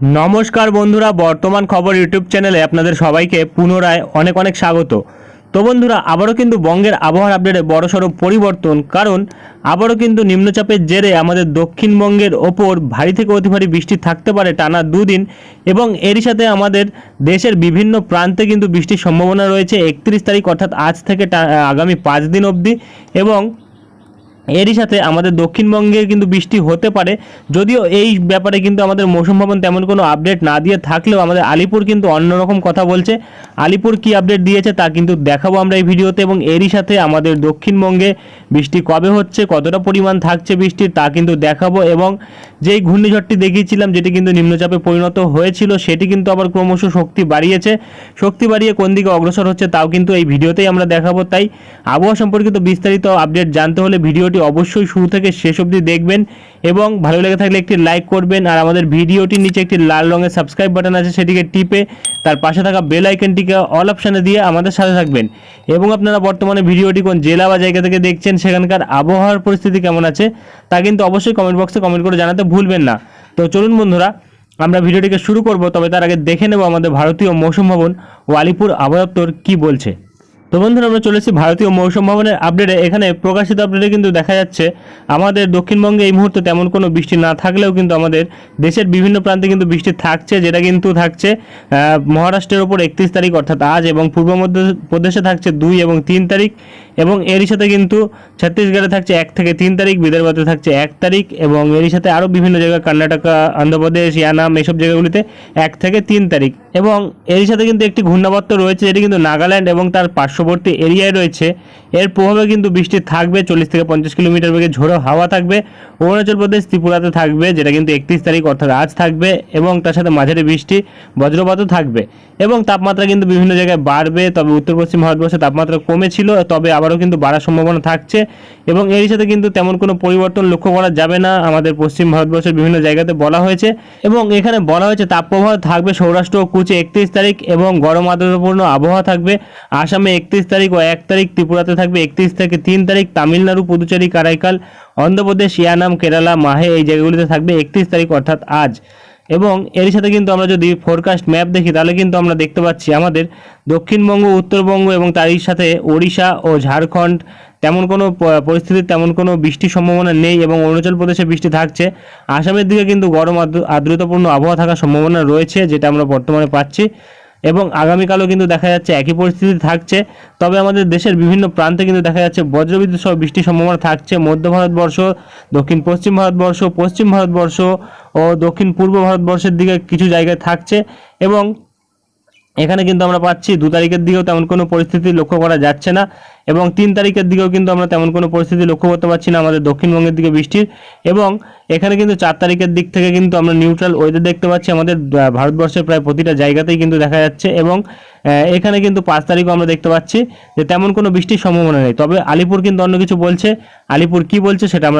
নমস্কার বন্ধুরা, বর্তমান খবর ইউটিউব চ্যানেলে আপনাদের সবাইকে পুনরায় অনেক অনেক স্বাগত। তো বন্ধুরা, আবারও কিন্তু বঙ্গের আবহাওয়ার আপডেটে বড়সড় পরিবর্তন, কারণ আবারও কিন্তু নিম্নচাপের জেরে আমাদের দক্ষিণবঙ্গের ওপর ভারী থেকে অতি ভারী বৃষ্টি থাকতে পারে টানা দুদিন, এবং এরই সাথে আমাদের দেশের বিভিন্ন প্রান্তে কিন্তু বৃষ্টির সম্ভাবনা রয়েছে 31 তারিখ অর্থাৎ আজ থেকে আগামী 5 দিন অবধি। এবং এরই সাথে আমাদের দক্ষিণবঙ্গে কিন্তু বৃষ্টি হতে পারে, যদিও এই ব্যাপারে কিন্তু আমাদের মৌসুম ভবন তেমন কোনো আপডেট না দিয়ে থাকলেও আমাদের আলিপুর কিন্তু অন্যরকম কথা বলছে। আলিপুর কি আপডেট দিয়েছে তা কিন্তু দেখাবো আমরা এই ভিডিওতে, এবং এরই সাথে আমাদের দক্ষিণবঙ্গে বৃষ্টি কবে হচ্ছে, কতটা পরিমাণ থাকছে বৃষ্টির তা কিন্তু দেখাবো। এবং যেই ঘূর্ণিঝড়টি দেখিয়েছিলাম যেটি কিন্তু নিম্নচাপে পরিণত হয়েছিল, সেটি কিন্তু আবার ক্রমশ শক্তি বাড়িয়েছে। শক্তি বাড়িয়ে কোন দিকে অগ্রসর হচ্ছে তাও কিন্তু এই ভিডিওতেই আমরা দেখাবো। তাই আবহাওয়া সম্পর্কিত বিস্তারিত আপডেট জানতে হলে ভিডিওটি অবশ্যই শুরু থেকে শেষ অবধি দেখবেন, এবং ভালো লেগে থাকলে একটি লাইক করবেন। আর আমাদের ভিডিওটির নিচে একটি লাল রঙের সাবস্ক্রাইব বাটন আছে, সেটিকে টিপে তার পাশে থাকা বেল আইকনটিকে অল অপশানে দিয়ে আমাদের সাথে থাকবেন। এবং আপনারা বর্তমানে ভিডিওটি কোন জেলা বা জায়গা থেকে দেখছেন, সেখানকার আবহাওয়ার পরিস্থিতি কেমন আছে তা কিন্তু অবশ্যই কমেন্ট বক্সে কমেন্ট করে জানাতে ভুলবেন না। তো চলুন বন্ধুরা, আমরা ভিডিওটিকে শুরু করব, তবে তার আগে দেখে নেব আমাদের ভারতীয় মৌসুম ভবন ও আলিপুর আবহাওয়া দপ্তর কী বলছে। তো বন্ধুরা, আমরা চলে এসেছি ভারতীয় মৌসুম ভবনের আপডেটে। এখানে প্রকাশিত আপডেটে কিন্তু দেখা যাচ্ছে আমাদের দক্ষিণবঙ্গে এই মুহূর্তে তেমন কোনো বৃষ্টি না থাকলেও কিন্তু আমাদের দেশের বিভিন্ন প্রান্তে কিন্তু বৃষ্টি থাকছে, যেটা কিন্তু থাকছে মহারাষ্ট্রের ওপর 31 তারিখ অর্থাৎ আজ, এবং পূর্ব মধ্যপ্রদেশে থাকছে 2 এবং 3 তারিখ, এবং এরই সাথে কিন্তু ছত্তিশগড়ে থাকছে 1 থেকে 3 তারিখ, বিদর্ভতে থাকছে 1 তারিখ, এবং এরই সাথে আরও বিভিন্ন জায়গায় কর্ণাটকা, অন্ধ্রপ্রদেশ, ইয়ানাম এসব জায়গাগুলিতে 1 থেকে 3 তারিখ। এবং এরই সাথে কিন্তু একটি ঘূর্ণাবর্ত রয়েছে, যেটি কিন্তু নাগাল্যান্ড এবং তার পার্শ্ববর্তী এরিয়ায় রয়েছে। এর প্রভাবে কিন্তু বৃষ্টি থাকবে, 40 থেকে 50 কিলোমিটার বেগে ঝোড়ো হাওয়া থাকবে। অরুণাচল প্রদেশ, ত্রিপুরাতে থাকবে, যেটা কিন্তু 31 তারিখ অর্থাৎ আজ থাকবে, এবং তার সাথে মাঝারি বৃষ্টি, বজ্রপাতও থাকবে। এবং তাপমাত্রা কিন্তু বিভিন্ন জায়গায় বাড়বে, তবে উত্তর পশ্চিম ভারতবর্ষে তাপমাত্রা কমেছিল, তবে আবারও কিন্তু বাড়ার সম্ভাবনা থাকছে। এবং এর সাথে কিন্তু তেমন কোনো পরিবর্তন লক্ষ্য করা যাবে না, আমাদের পশ্চিম ভারতবর্ষের বিভিন্ন জায়গাতে বলা হয়েছে। এবং এখানে বলা হয়েছে তাপপ্রবাহ থাকবে সৌরাষ্ট্র ও কুচে 31 তারিখ, এবং গরম আর্দ্রতাপূর্ণ আবহাওয়া থাকবে আসামে 31 তারিখ ও 1 তারিখ, ত্রিপুরাতে থাকবে 31 থেকে 3 তারিখ, তামিলনাড়ু, পুদুচেরি, কারাইকাল, অন্ধ্রপ্রদেশ, ইয়ানাম, কেরালা, মাহে এই জায়গাগুলিতে থাকবে 31 তারিখ অর্থাৎ আজ। এবং এর সাথে কিন্তু আমরা যদি ফোরকাস্ট ম্যাপ দেখি, তাহলে কিন্তু আমরা দেখতে পাচ্ছি আমাদের দক্ষিণবঙ্গ, উত্তরবঙ্গ এবং তারই সাথে ওড়িশা ও ঝাড়খণ্ড তেমন কোনো পরিস্থিতির তেমন কোনো বৃষ্টির সম্ভাবনা নেই, এবং অরুণাচল প্রদেশে বৃষ্টি থাকছে। আসামের দিকে কিন্তু গরম আর্দ্রতাপূর্ণ আবহাওয়া থাকার সম্ভাবনা রয়েছে, যেটা আমরা বর্তমানে পাচ্ছি। এবং আগামীকালও কিন্তু দেখা যাচ্ছে একই পরিস্থিতি থাকছে, তবে আমাদের দেশের বিভিন্ন প্রান্তে কিন্তু দেখা যাচ্ছে বজ্রবিদ্যুৎ সহ বৃষ্টির সম্ভাবনা থাকছে। মধ্য ভারতবর্ষ, দক্ষিণ পশ্চিম ভারতবর্ষ, পশ্চিম ভারতবর্ষ ও দক্ষিণ পূর্ব ভারতবর্ষের দিকে কিছু জায়গায় থাকছে। এবং এখানে কিন্তু আমরা পাচ্ছি 2 তারিখের দিকেও তেমন কোনো পরিস্থিতি লক্ষ্য করা যাচ্ছে না, এবং 3 তারিখের দিকেও কিন্তু আমরা তেমন কোনো পরিস্থিতি লক্ষ্য করতে পারছি না আমাদের দক্ষিণবঙ্গের দিকে বৃষ্টির। এবং এখানে কিন্তু 4 তারিখের দিক থেকে কিন্তু আমরা নিউট্রাল ওয়েদার দেখতে পাচ্ছি আমাদের ভারতবর্ষের প্রায় প্রতিটা জায়গাতেই কিন্তু দেখা যাচ্ছে। এবং এখানে কিন্তু 5 তারিখও আমরা দেখতে পাচ্ছি যে তেমন কোনো বৃষ্টির সম্ভাবনা নেই। তবে আলিপুর কিন্তু অন্য কিছু বলছে। আলিপুর কি বলছে সেটা আমরা